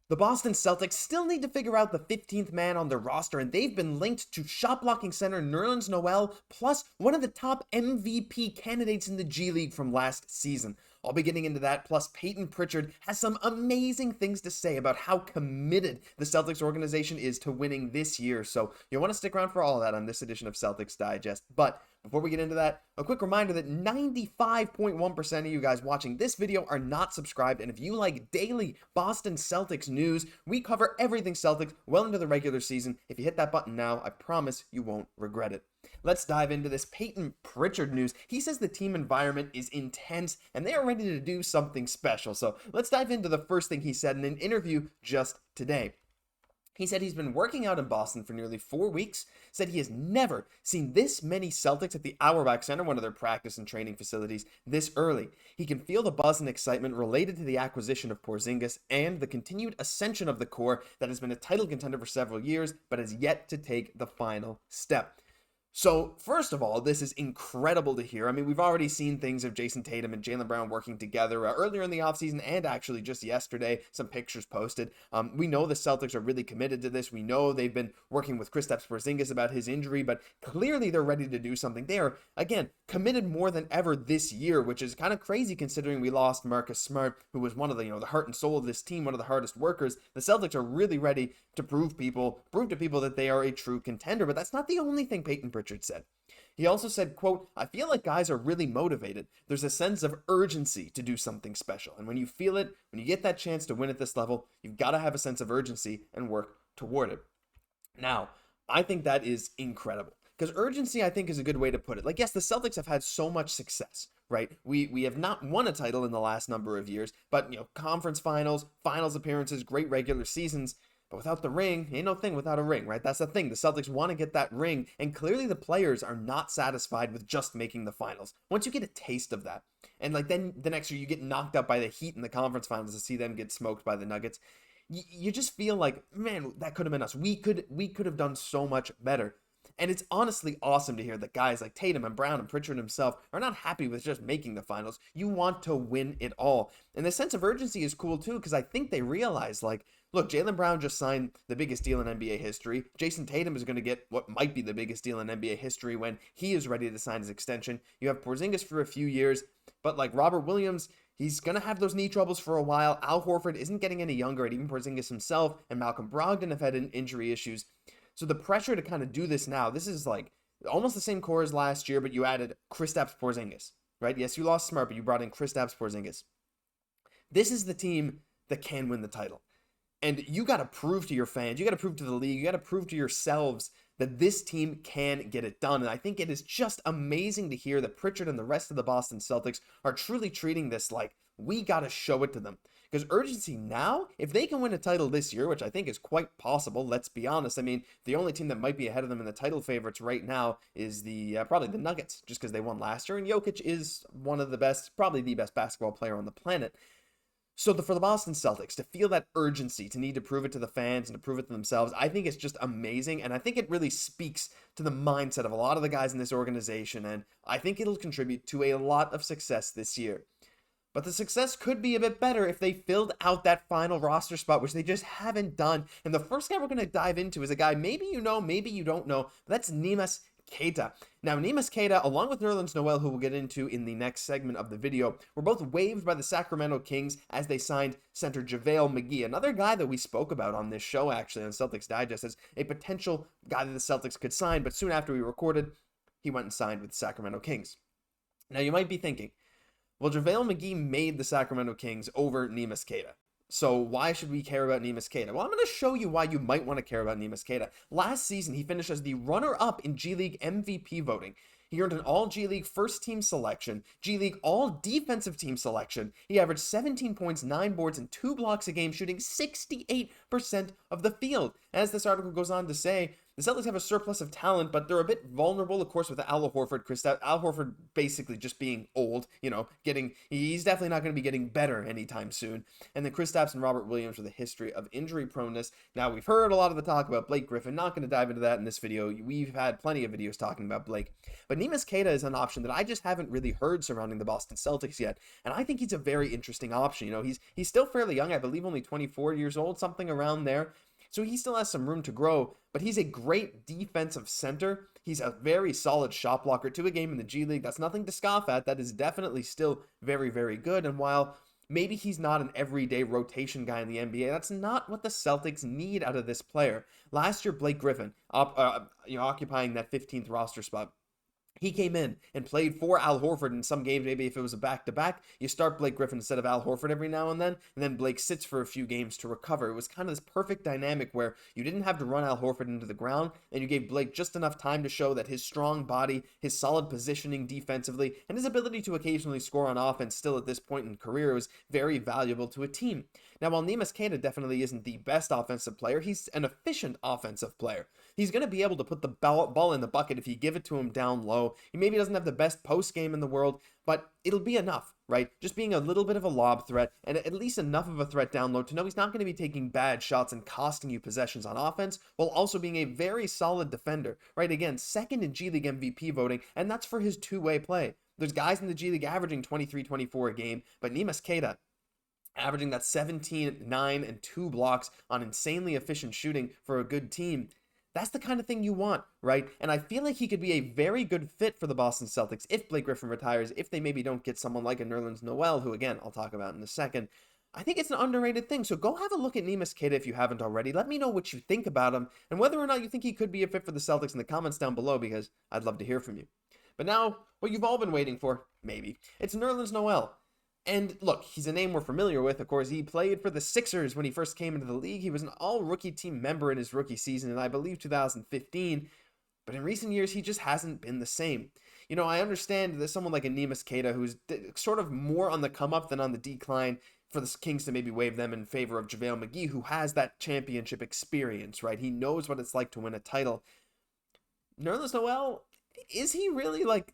The Boston Celtics still need to figure out the 15th man on their roster, and they've been linked to shot-blocking center Nerlens Noel, plus one of the top MVP candidates in the G League from last season. I'll be getting into that, plus Peyton Pritchard has some amazing things to say about how committed the Celtics organization is to winning this year, so you'll want to stick around for all of that on this edition of Celtics Digest. But before we get into that, a quick reminder that 95.1% of you guys watching this video are not subscribed, and if you like daily Boston Celtics news, we cover everything Celtics well into the regular season. If you hit that button now, I promise you won't regret it. Let's dive into this Peyton Pritchard news. He says the team environment is intense and they are ready to do something special. So let's dive into the first thing he said in an interview just today. He said he's been working out in Boston for nearly 4 weeks, said he has never seen this many Celtics at the Auerbach Center, one of their practice and training facilities, this early. He can feel the buzz and excitement related to the acquisition of Porzingis and the continued ascension of the core that has been a title contender for several years, but has yet to take the final step. So, first of all, this is incredible to hear. I mean, we've already seen things of Jayson Tatum and Jaylen Brown working together earlier in the offseason and actually just yesterday, some pictures posted. We know the Celtics are really committed to this. We know they've been working with Kristaps Porzingis about his injury, but clearly they're ready to do something. They are, again, committed more than ever this year, which is kind of crazy considering we lost Marcus Smart, who was one of the, the heart and soul of this team, one of the hardest workers. The Celtics are really ready to prove to people that they are a true contender, but that's not the only thing Peyton Pritchard said. He also said, quote, "I feel like guys are really motivated. There's a sense of urgency to do something special. And when you feel it, when you get that chance to win at this level, you've got to have a sense of urgency and work toward it." Now, I think that is incredible. Because urgency, I think, is a good way to put it. Like, yes, the Celtics have had so much success, right? We have not won a title in the last number of years, but, conference finals appearances, great regular seasons. But without the ring, ain't no thing without a ring, right? That's the thing. The Celtics want to get that ring, and clearly the players are not satisfied with just making the finals. Once you get a taste of that, and then the next year you get knocked out by the Heat in the conference finals to see them get smoked by the Nuggets, you just feel like, man, that could have been us. We could have done so much better. And it's honestly awesome to hear that guys like Tatum and Brown and Pritchard himself are not happy with just making the finals. You want to win it all. And the sense of urgency is cool too, because I think they realize, look, Jaylen Brown just signed the biggest deal in NBA history. Jayson Tatum is going to get what might be the biggest deal in NBA history when he is ready to sign his extension. You have Porzingis for a few years, but like Robert Williams, he's going to have those knee troubles for a while. Al Horford isn't getting any younger, and even Porzingis himself and Malcolm Brogdon have had injury issues. So the pressure to kind of do this now, this is like almost the same core as last year, but you added Kristaps Porzingis, right? Yes, you lost Smart, but you brought in Kristaps Porzingis. This is the team that can win the title. And you got to prove to your fans, you got to prove to the league, you got to prove to yourselves that this team can get it done. And I think it is just amazing to hear that Pritchard and the rest of the Boston Celtics are truly treating this like we got to show it to them. Because urgency now, if they can win a title this year, which I think is quite possible, let's be honest. I mean, the only team that might be ahead of them in the title favorites right now is probably the Nuggets, just because they won last year. And Jokic is one of the best, probably the best basketball player on the planet. So for the Boston Celtics to feel that urgency, to need to prove it to the fans and to prove it to themselves, I think it's just amazing. And I think it really speaks to the mindset of a lot of the guys in this organization. And I think it'll contribute to a lot of success this year. But the success could be a bit better if they filled out that final roster spot, which they just haven't done. And the first guy we're going to dive into is a guy maybe you know, maybe you don't know, but that's Neemas Queta. Now, Neemas Queta, along with Nerlens Noel, who we'll get into in the next segment of the video, were both waived by the Sacramento Kings as they signed center JaVale McGee, another guy that we spoke about on this show, actually, on Celtics Digest, as a potential guy that the Celtics could sign, but soon after we recorded, he went and signed with the Sacramento Kings. Now, you might be thinking, well, JaVale McGee made the Sacramento Kings over Neemas Queta. So why should we care about Neemas Queta? Well, I'm going to show you why you might want to care about Neemas Queta. Last season, he finished as the runner-up in G League MVP voting. He earned an All-G League first-team selection, G League All-Defensive Team selection. He averaged 17 points, 9 boards, and 2 blocks a game, shooting 68% of the field. As this article goes on to say, The Celtics have a surplus of talent, but they're a bit vulnerable, of course, with Al Horford, Kristaps. Al Horford basically just being old, he's definitely not going to be getting better anytime soon. And then Kristaps and Robert Williams with a history of injury proneness. Now, we've heard a lot of the talk about Blake Griffin. Not going to dive into that in this video. We've had plenty of videos talking about Blake. But Neemas Queta is an option that I just haven't really heard surrounding the Boston Celtics yet. And I think he's a very interesting option. He's still fairly young. I believe only 24 years old, something around there. So he still has some room to grow, but he's a great defensive center. He's a very solid shot blocker to a game in the G League. That's nothing to scoff at. That is definitely still very, very good. And while maybe he's not an everyday rotation guy in the NBA, that's not what the Celtics need out of this player. Last year, Blake Griffin, occupying that 15th roster spot, he came in and played for Al Horford in some games. Maybe if it was a back-to-back, you start Blake Griffin instead of Al Horford every now and then Blake sits for a few games to recover. It was kind of this perfect dynamic where you didn't have to run Al Horford into the ground, and you gave Blake just enough time to show that his strong body, his solid positioning defensively, and his ability to occasionally score on offense still at this point in career was very valuable to a team. Now, while Neemas Queta definitely isn't the best offensive player, he's an efficient offensive player. He's going to be able to put the ball in the bucket if you give it to him down low. He maybe doesn't have the best post game in the world, but it'll be enough, right? Just being a little bit of a lob threat and at least enough of a threat down low to know he's not going to be taking bad shots and costing you possessions on offense, while also being a very solid defender, right? Again, second in G League MVP voting, and that's for his two-way play. There's guys in the G League averaging 23, 24 a game, but Neemas Queta averaging that 17, 9, and 2 blocks on insanely efficient shooting for a good team. That's the kind of thing you want, right? And I feel like he could be a very good fit for the Boston Celtics if Blake Griffin retires, if they maybe don't get someone like a Nerlens Noel, who, again, I'll talk about in a second. I think it's an underrated thing, so go have a look at Neemas Queta if you haven't already. Let me know what you think about him, and whether or not you think he could be a fit for the Celtics in the comments down below, because I'd love to hear from you. But now, what you've all been waiting for, maybe, it's Nerlens Noel. And look, he's a name we're familiar with. Of course, he played for the Sixers when he first came into the league. He was an all-rookie team member in his rookie season in, I believe, 2015. But in recent years, he just hasn't been the same. I understand that someone like a Neemas Queta, who's sort of more on the come-up than on the decline, for the Kings to maybe waive them in favor of JaVale McGee, who has that championship experience, right? He knows what it's like to win a title. Nerlens Noel, is he really like...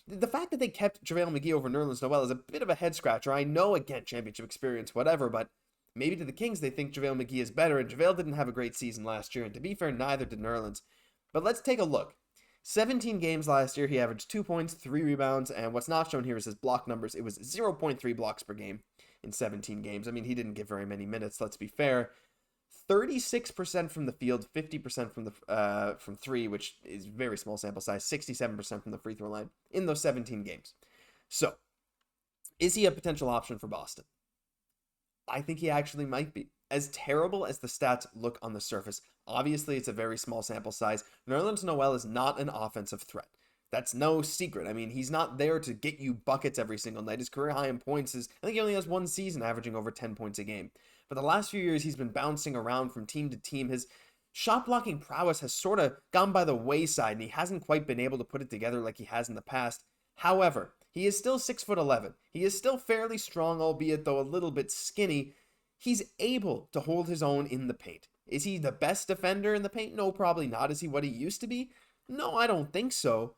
The fact that they kept JaVale McGee over Nerlens Noel is a bit of a head-scratcher. I know, again, championship experience, whatever, but maybe to the Kings they think JaVale McGee is better, and JaVale didn't have a great season last year, and to be fair, neither did Nerlens. But let's take a look. 17 games last year, he averaged 2 points, 3 rebounds, and what's not shown here is his block numbers. It was 0.3 blocks per game in 17 games. I mean, he didn't get very many minutes, let's be fair. 36% from the field, 50% from three, which is very small sample size, 67% from the free throw line in those 17 games. So, is he a potential option for Boston? I think he actually might be. As terrible as the stats look on the surface, obviously it's a very small sample size. Nerlens Noel is not an offensive threat. That's no secret. I mean, he's not there to get you buckets every single night. His career high in points is, I think he only has one season averaging over 10 points a game. But the last few years, he's been bouncing around from team to team. His shot blocking prowess has sort of gone by the wayside, and he hasn't quite been able to put it together like he has in the past. However, he is still 6'11". He is still fairly strong, albeit though a little bit skinny. He's able to hold his own in the paint. Is he the best defender in the paint? No, probably not. Is he what he used to be? No, I don't think so.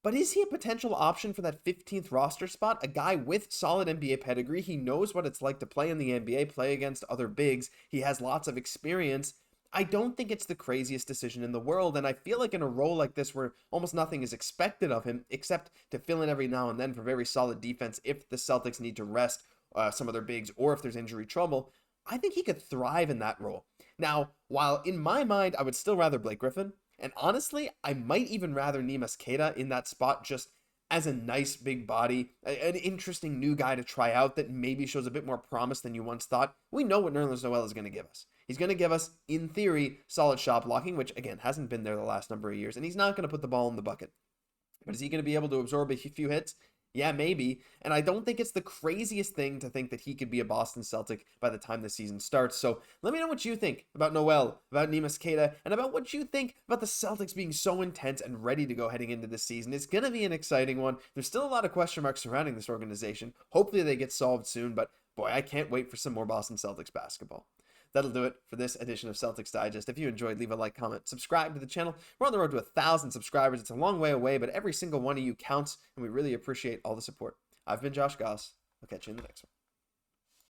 But is he a potential option for that 15th roster spot? A guy with solid NBA pedigree. He knows what it's like to play in the NBA, play against other bigs. He has lots of experience. I don't think it's the craziest decision in the world, and I feel like in a role like this where almost nothing is expected of him except to fill in every now and then for very solid defense if the Celtics need to rest some of their bigs or if there's injury trouble, I think he could thrive in that role. Now, while in my mind I would still rather Blake Griffin, and honestly, I might even rather Neemas Queta in that spot just as a nice big body, an interesting new guy to try out that maybe shows a bit more promise than you once thought. We know what Nerlens Noel is going to give us. He's going to give us, in theory, solid shot blocking, which, again, hasn't been there the last number of years, and he's not going to put the ball in the bucket. But is he going to be able to absorb a few hits? Yeah, maybe. And I don't think it's the craziest thing to think that he could be a Boston Celtic by the time the season starts. So let me know what you think about Noel, about Neemas Queta, and about what you think about the Celtics being so intense and ready to go heading into this season. It's going to be an exciting one. There's still a lot of question marks surrounding this organization. Hopefully they get solved soon, but boy, I can't wait for some more Boston Celtics basketball. that'll do it for this edition of Celtics Digest. If you enjoyed, leave a like, comment, subscribe to the channel. We're on the road to 1,000 subscribers. It's a long way away, but every single one of you counts, and we really appreciate all the support. I've been Josh Gosse. I'll catch you in the next one.